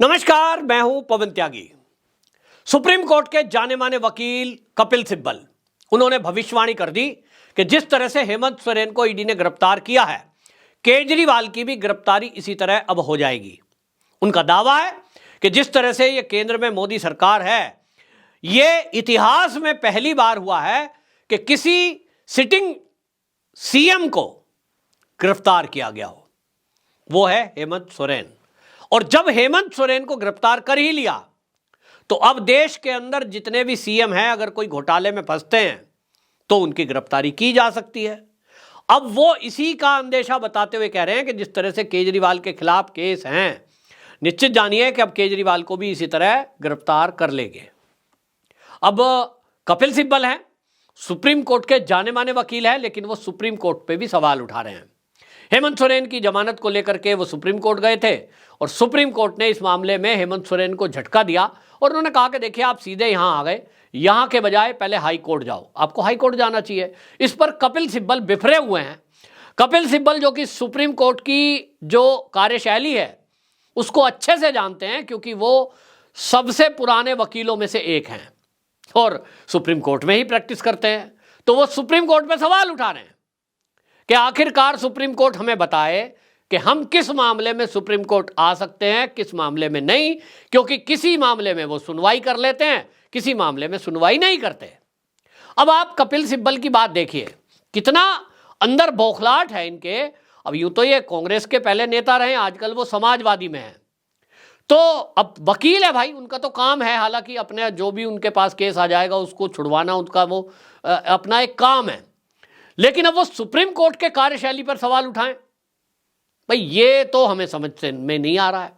नमस्कार, मैं हूं पवन त्यागी। सुप्रीम कोर्ट के जाने माने वकील कपिल सिब्बल, उन्होंने भविष्यवाणी कर दी कि जिस तरह से हेमंत सोरेन को ईडी ने गिरफ्तार किया है, केजरीवाल की भी गिरफ्तारी इसी तरह अब हो जाएगी। उनका दावा है कि जिस तरह से ये केंद्र में मोदी सरकार है, ये इतिहास में पहली बार हुआ है कि किसी सिटिंग सीएम को गिरफ्तार किया गया हो। वो है हेमंत सोरेन। और जब हेमंत सोरेन को गिरफ्तार कर ही लिया तो अब देश के अंदर जितने भी सीएम हैं, अगर कोई घोटाले में फंसते हैं तो उनकी गिरफ्तारी की जा सकती है। अब वो इसी का अंदेशा बताते हुए कह रहे हैं कि जिस तरह से केजरीवाल के खिलाफ केस हैं, निश्चित जानिए कि अब केजरीवाल को भी इसी तरह गिरफ्तार कर लेंगे। अब कपिल सिब्बल हैं, सुप्रीम कोर्ट के जाने माने वकील हैं, लेकिन वो सुप्रीम कोर्ट पे भी सवाल उठा रहे हैं। हेमंत सोरेन की जमानत को लेकर के वो सुप्रीम कोर्ट गए थे और सुप्रीम कोर्ट ने इस मामले में हेमंत सोरेन को झटका दिया और उन्होंने कहा कि देखिए, आप सीधे यहां आ गए, यहां के बजाय पहले हाई कोर्ट जाओ, आपको हाई कोर्ट जाना चाहिए। इस पर कपिल सिब्बल बिफरे हुए हैं। कपिल सिब्बल जो कि सुप्रीम कोर्ट की जो कार्यशैली है उसको अच्छे से जानते हैं, क्योंकि वो सबसे पुराने वकीलों में से एक हैं और सुप्रीम कोर्ट में ही प्रैक्टिस करते हैं। तो वो सुप्रीम कोर्ट में सवाल उठा रहे हैं कि आखिरकार सुप्रीम कोर्ट हमें बताए कि हम किस मामले में सुप्रीम कोर्ट आ सकते हैं, किस मामले में नहीं, क्योंकि किसी मामले में वो सुनवाई कर लेते हैं, किसी मामले में सुनवाई नहीं करते। अब आप कपिल सिब्बल की बात देखिए, कितना अंदर बौखलाहट है इनके। अब यूं तो ये कांग्रेस के पहले नेता रहे, आजकल वो समाजवादी में है, तो अब वकील है भाई, उनका तो काम है, हालांकि अपने जो भी उनके पास केस आ जाएगा उसको छुड़वाना उनका वो अपना एक काम है, लेकिन अब वो सुप्रीम कोर्ट के कार्यशैली पर सवाल उठाएं, भाई ये तो हमें समझ में नहीं आ रहा है।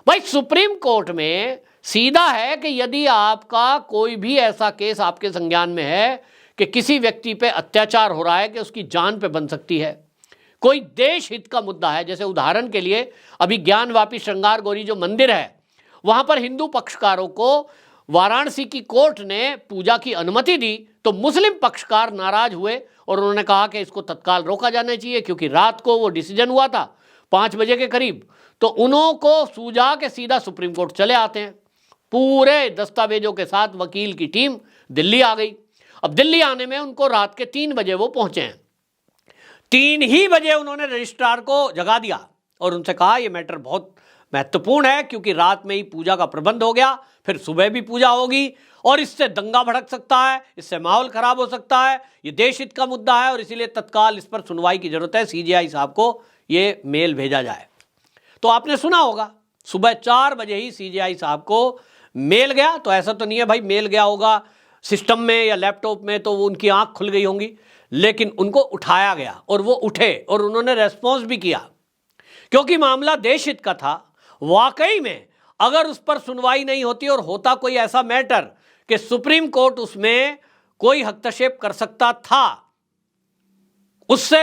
भाई सुप्रीम कोर्ट में सीधा है कि यदि आपका कोई भी ऐसा केस आपके संज्ञान में है कि किसी व्यक्ति पे अत्याचार हो रहा है कि उसकी जान पे बन सकती है, कोई देश हित का मुद्दा है, जैसे उदाहरण के लिए अभी ज्ञानवापी श्रृंगार गौरी जो मंदिर है, वहां पर हिंदू पक्षकारों को वाराणसी की कोर्ट ने पूजा की अनुमति दी तो मुस्लिम पक्षकार नाराज हुए और उन्होंने कहा कि इसको तत्काल रोका जाना चाहिए, क्योंकि रात को वो डिसीजन हुआ था 5 बजे के करीब। तो उन्हों को सूझा के सीधा सुप्रीम कोर्ट चले आते हैं। पूरे दस्तावेजों के साथ वकील की टीम दिल्ली आ गई। अब दिल्ली आने में उनको रात के 3 बजे वो पहुंचे हैं। 3 ही बजे उन्होंने रजिस्ट्रार को जगा दिया और उनसे कहा यह मैटर बहुत महत्वपूर्ण है, क्योंकि रात में ही पूजा का प्रबंध हो गया, फिर सुबह भी पूजा होगी और इससे दंगा भड़क सकता है, इससे माहौल खराब हो सकता है, ये देश हित का मुद्दा है और इसीलिए तत्काल इस पर सुनवाई की जरूरत है, सीजेआई साहब को ये मेल भेजा जाए। तो आपने सुना होगा, सुबह 4 बजे ही सीजेआई साहब को मेल गया। तो ऐसा तो नहीं है भाई मेल गया होगा सिस्टम में या लैपटॉप में तो वो उनकी आंख खुल गई होंगी, लेकिन उनको उठाया गया और वो उठे और उन्होंने रेस्पॉन्स भी किया, क्योंकि मामला देश हित का था। वाकई में अगर उस पर सुनवाई नहीं होती और होता कोई ऐसा मैटर कि सुप्रीम कोर्ट उसमें कोई हस्तक्षेप कर सकता था, उससे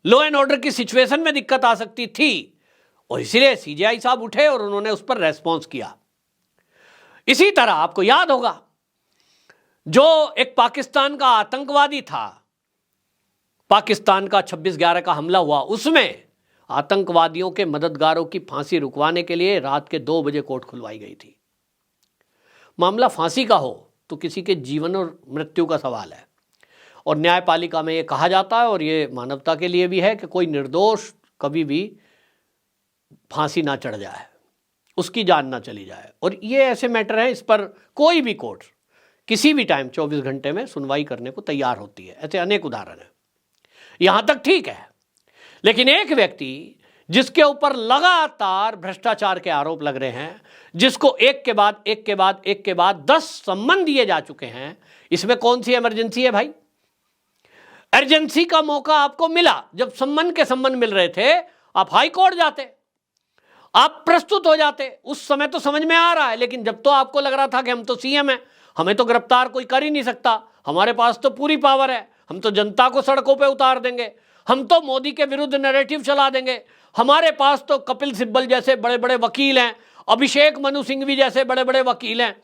लॉ एंड ऑर्डर की सिचुएशन में दिक्कत आ सकती थी, और इसीलिए सीजेआई साहब उठे और उन्होंने उस पर रेस्पॉन्स किया। इसी तरह आपको याद होगा जो एक पाकिस्तान का आतंकवादी था, पाकिस्तान का 26/11 का हमला हुआ, उसमें आतंकवादियों के मददगारों की फांसी रुकवाने के लिए रात के 2 बजे कोर्ट खुलवाई गई थी। मामला फांसी का हो तो किसी के जीवन और मृत्यु का सवाल है, और न्यायपालिका में ये कहा जाता है और ये मानवता के लिए भी है कि कोई निर्दोष कभी भी फांसी ना चढ़ जाए, उसकी जान ना चली जाए। और ये ऐसे मैटर हैं, इस पर कोई भी कोर्ट किसी भी टाइम 24 घंटे में सुनवाई करने को तैयार होती है। ऐसे अनेक उदाहरण हैं। यहां तक ठीक है, लेकिन एक व्यक्ति जिसके ऊपर लगातार भ्रष्टाचार के आरोप लग रहे हैं, जिसको एक के बाद 10 सम्मन दिए जा चुके हैं, इसमें कौन सी इमरजेंसी है भाई? अर्जेंसी का मौका आपको मिला जब सम्मन मिल रहे थे, आप हाई कोर्ट जाते, आप प्रस्तुत हो जाते, उस समय तो समझ में आ रहा है। लेकिन जब तो आपको लग रहा था कि हम तो सीएम हैं, हमें तो गिरफ्तार कोई कर ही नहीं सकता, हमारे पास तो पूरी पावर है, हम तो जनता को सड़कों पे उतार देंगे, हम तो मोदी के विरुद्ध नैरेटिव चला देंगे, हमारे पास तो कपिल सिब्बल जैसे बड़े बड़े वकील हैं, अभिषेक मनु सिंघवी जैसे बड़े बड़े वकील हैं।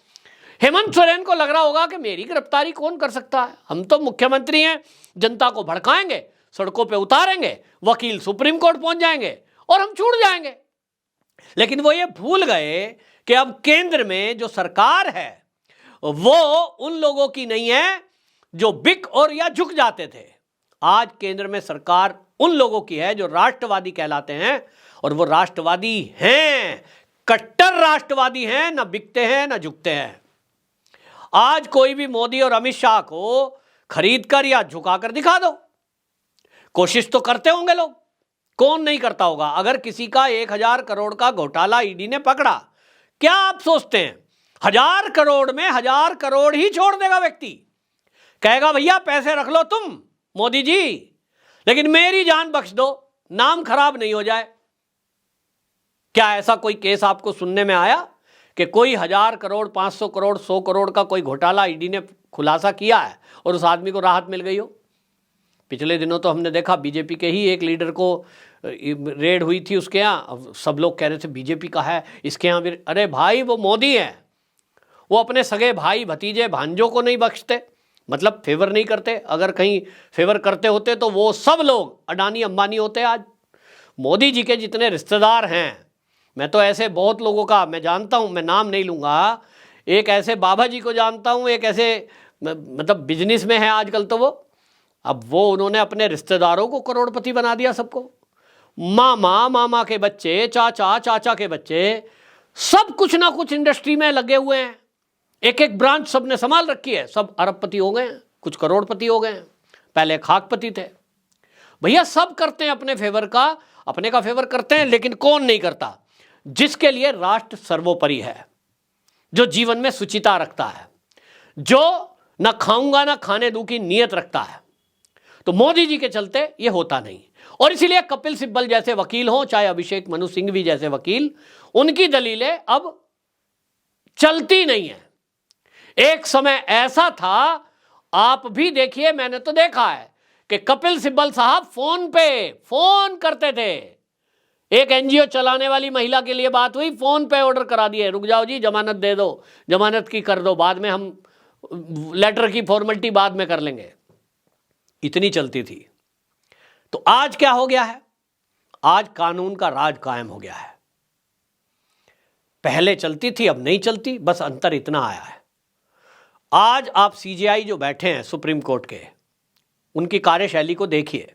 हेमंत सोरेन को लग रहा होगा कि मेरी गिरफ्तारी कौन कर सकता है, हम तो मुख्यमंत्री हैं, जनता को भड़काएंगे, सड़कों पे उतारेंगे, वकील सुप्रीम कोर्ट पहुंच जाएंगे और हम छूट जाएंगे। लेकिन वो ये भूल गए कि अब केंद्र में जो सरकार है वो उन लोगों की नहीं है जो बिक और या झुक जाते थे। आज केंद्र में सरकार उन लोगों की है जो राष्ट्रवादी कहलाते हैं, और वो राष्ट्रवादी हैं, कट्टर राष्ट्रवादी हैं, ना बिकते हैं ना झुकते हैं। आज कोई भी मोदी और अमित शाह को खरीद कर या झुकाकर दिखा दो, कोशिश तो करते होंगे लोग, कौन नहीं करता होगा। अगर किसी का 1000 करोड़ का घोटाला ईडी ने पकड़ा, क्या आप सोचते हैं 1000 करोड़ में 1000 करोड़ ही छोड़ देगा व्यक्ति? कहेगा भैया पैसे रख लो तुम मोदी जी, लेकिन मेरी जान बख्श दो, नाम खराब नहीं हो जाए। क्या ऐसा कोई केस आपको सुनने में आया कि कोई 1000 करोड़ 500 करोड़ 100 करोड़ का कोई घोटाला ईडी ने खुलासा किया है और उस आदमी को राहत मिल गई हो? पिछले दिनों तो हमने देखा बीजेपी के ही एक लीडर को रेड हुई थी उसके यहाँ, सब लोग कह रहे थे बीजेपी का है इसके यहाँ भी। अरे भाई वो मोदी है, वो अपने सगे भाई भतीजे भांजों को नहीं बख्शते, मतलब फेवर नहीं करते। अगर कहीं फेवर करते होते तो वो सब लोग अडानी अंबानी होते। आज मोदी जी के जितने रिश्तेदार हैं, मैं तो ऐसे बहुत लोगों का मैं जानता हूँ, मैं नाम नहीं लूँगा, एक ऐसे बाबा जी को जानता हूँ, एक ऐसे मतलब बिजनेस में है आजकल तो वो, अब वो उन्होंने अपने रिश्तेदारों को करोड़पति बना दिया सबको। मामा, मामा के बच्चे, चाचा, चाचा के बच्चे, सब कुछ ना कुछ इंडस्ट्री में लगे हुए हैं, एक एक ब्रांच सबने संभाल रखी है, सब अरबपति हो गए हैं, कुछ करोड़पति हो गए हैं, पहले खाकपति थे। भैया सब करते हैं अपने फेवर का, अपने का फेवर करते हैं, लेकिन कौन नहीं करता? जिसके लिए राष्ट्र सर्वोपरि है, जो जीवन में सुचिता रखता है, जो ना खाऊंगा ना खाने दूं की नीयत रखता है। तो मोदी जी के चलते ये होता नहीं, और इसीलिए कपिल सिब्बल जैसे वकील हों, चाहे अभिषेक मनु सिंघवी जैसे वकील, उनकी दलीलें अब चलती नहीं है। एक समय ऐसा था, आप भी देखिए, मैंने तो देखा है कि कपिल सिब्बल साहब फोन पे फोन करते थे। एक एनजीओ चलाने वाली महिला के लिए बात हुई, फोन पे ऑर्डर करा दिए, रुक जाओ जी जमानत दे दो, जमानत की कर दो, बाद में हम लेटर की फॉर्मेलिटी बाद में कर लेंगे, इतनी चलती थी। तो आज क्या हो गया है? आज कानून का राज कायम हो गया है। पहले चलती थी, अब नहीं चलती, बस अंतर इतना आया है। आज आप सीजेआई जो बैठे हैं सुप्रीम कोर्ट के, उनकी कार्यशैली को देखिए।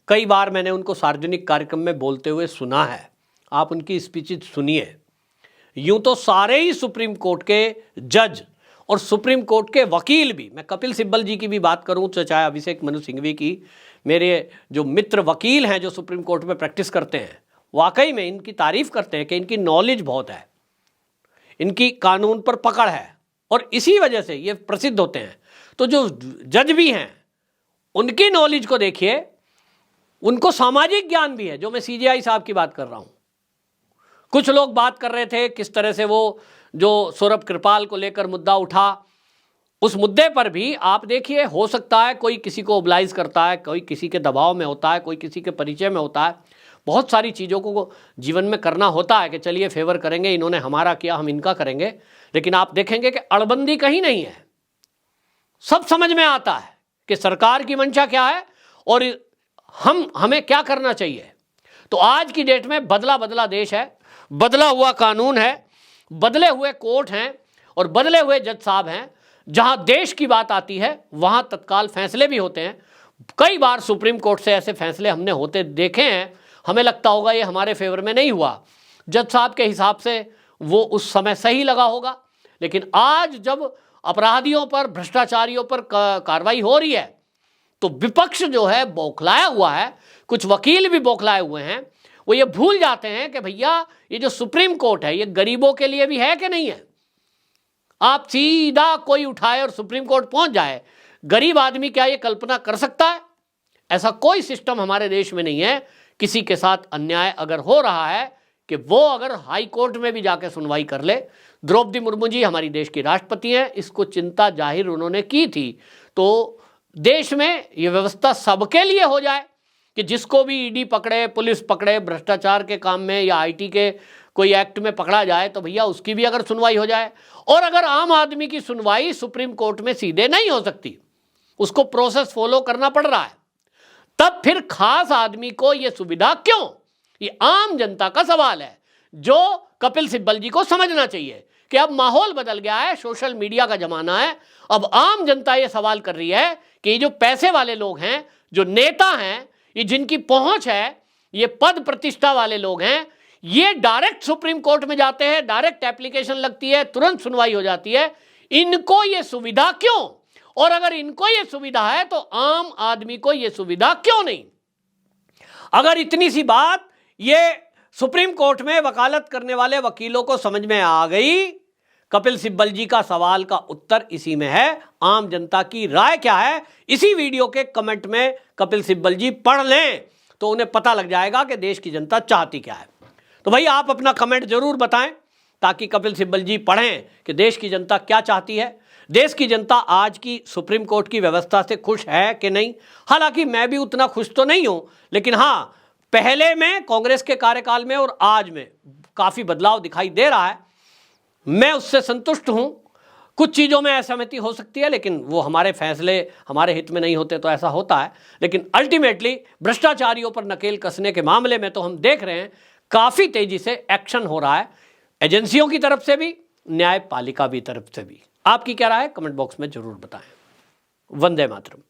कई बार मैंने उनको सार्वजनिक कार्यक्रम में बोलते हुए सुना है, आप उनकी स्पीचेज सुनिए। यूं तो सारे ही सुप्रीम कोर्ट के जज और सुप्रीम कोर्ट के वकील भी, मैं कपिल सिब्बल जी की भी बात करूं चाहे अभिषेक मनु सिंघवी की, मेरे जो मित्र वकील हैं जो सुप्रीम कोर्ट में प्रैक्टिस करते हैं, वाकई में इनकी तारीफ करते हैं कि इनकी नॉलेज बहुत है, इनकी कानून पर पकड़ है, और इसी वजह से ये प्रसिद्ध होते हैं। तो जो जज भी हैं उनकी नॉलेज को देखिए, उनको सामाजिक ज्ञान भी है, जो मैं सीजेआई साहब की बात कर रहा हूं। कुछ लोग बात कर रहे थे किस तरह से वो जो सौरभ कृपाल को लेकर मुद्दा उठा, उस मुद्दे पर भी आप देखिए, हो सकता है कोई किसी को ओबलाइज करता है, कोई किसी के दबाव में होता है, कोई किसी के परिचय में होता है, बहुत सारी चीज़ों को जीवन में करना होता है कि चलिए फेवर करेंगे, इन्होंने हमारा किया हम इनका करेंगे। लेकिन आप देखेंगे कि अड़बंदी कहीं नहीं है, सब समझ में आता है कि सरकार की मंशा क्या है और हमें क्या करना चाहिए। तो आज की डेट में बदला बदला देश है, बदला हुआ कानून है, बदले हुए कोर्ट हैं और बदले हुए जज साहब हैं। जहां देश की बात आती है वहां तत्काल फैसले भी होते हैं। कई बार सुप्रीम कोर्ट से ऐसे फैसले हमने होते देखे हैं, हमें लगता होगा ये हमारे फेवर में नहीं हुआ, जज साहब के हिसाब से वो उस समय सही लगा होगा। लेकिन आज जब अपराधियों पर, भ्रष्टाचारियों पर कार्रवाई हो रही है, तो विपक्ष जो है बौखलाया हुआ है, कुछ वकील भी बौखलाए हुए हैं। वो ये भूल जाते हैं कि भैया ये जो सुप्रीम कोर्ट है ये गरीबों के लिए भी है कि नहीं है। आप सीधा कोई उठाए और सुप्रीम कोर्ट पहुंच जाए, गरीब आदमी क्या ये कल्पना कर सकता है? ऐसा कोई सिस्टम हमारे देश में नहीं है। किसी के साथ अन्याय अगर हो रहा है कि वो अगर हाई कोर्ट में भी जाके सुनवाई कर ले। द्रौपदी मुर्मू जी हमारी देश की राष्ट्रपति हैं, इसको चिंता जाहिर उन्होंने की थी। तो देश में ये व्यवस्था सबके लिए हो जाए कि जिसको भी ईडी पकड़े, पुलिस पकड़े, भ्रष्टाचार के काम में या आईटी के कोई एक्ट में पकड़ा जाए तो भैया उसकी भी अगर सुनवाई हो जाए। और अगर आम आदमी की सुनवाई सुप्रीम कोर्ट में सीधे नहीं हो सकती, उसको प्रोसेस फॉलो करना पड़ रहा है, तब फिर खास आदमी को यह सुविधा क्यों? ये आम जनता का सवाल है। जो कपिल सिब्बल जी को समझना चाहिए कि अब माहौल बदल गया है, सोशल मीडिया का जमाना है। अब आम जनता ये सवाल कर रही है कि ये जो पैसे वाले लोग हैं, जो नेता हैं, ये जिनकी पहुंच है, ये पद प्रतिष्ठा वाले लोग हैं, ये डायरेक्ट सुप्रीम कोर्ट में जाते हैं, डायरेक्ट एप्लीकेशन लगती है, तुरंत सुनवाई हो जाती है। इनको ये सुविधा क्यों? और अगर इनको ये सुविधा है तो आम आदमी को ये सुविधा क्यों नहीं? अगर इतनी सी बात ये सुप्रीम कोर्ट में वकालत करने वाले वकीलों को समझ में आ गई, कपिल सिब्बल जी का सवाल का उत्तर इसी में है। आम जनता की राय क्या है, इसी वीडियो के कमेंट में कपिल सिब्बल जी पढ़ लें तो उन्हें पता लग जाएगा कि देश की जनता चाहती क्या है। तो भाई आप अपना कमेंट जरूर बताएं ताकि कपिल सिब्बल जी पढ़ें कि देश की जनता क्या चाहती है। देश की जनता आज की सुप्रीम कोर्ट की व्यवस्था से खुश है कि नहीं? हालांकि मैं भी उतना खुश तो नहीं हूं, लेकिन हां, पहले में कांग्रेस के कार्यकाल में और आज में काफी बदलाव दिखाई दे रहा है। मैं उससे संतुष्ट हूं। कुछ चीज़ों में असहमति हो सकती है, लेकिन वो हमारे फैसले हमारे हित में नहीं होते तो ऐसा होता है। लेकिन अल्टीमेटली भ्रष्टाचारियों पर नकेल कसने के मामले में तो हम देख रहे हैं काफ़ी तेजी से एक्शन हो रहा है, एजेंसियों की तरफ से भी, न्यायपालिका की तरफ से भी। आपकी क्या राय है? कमेंट बॉक्स में जरूर बताएं। वंदे मातरम।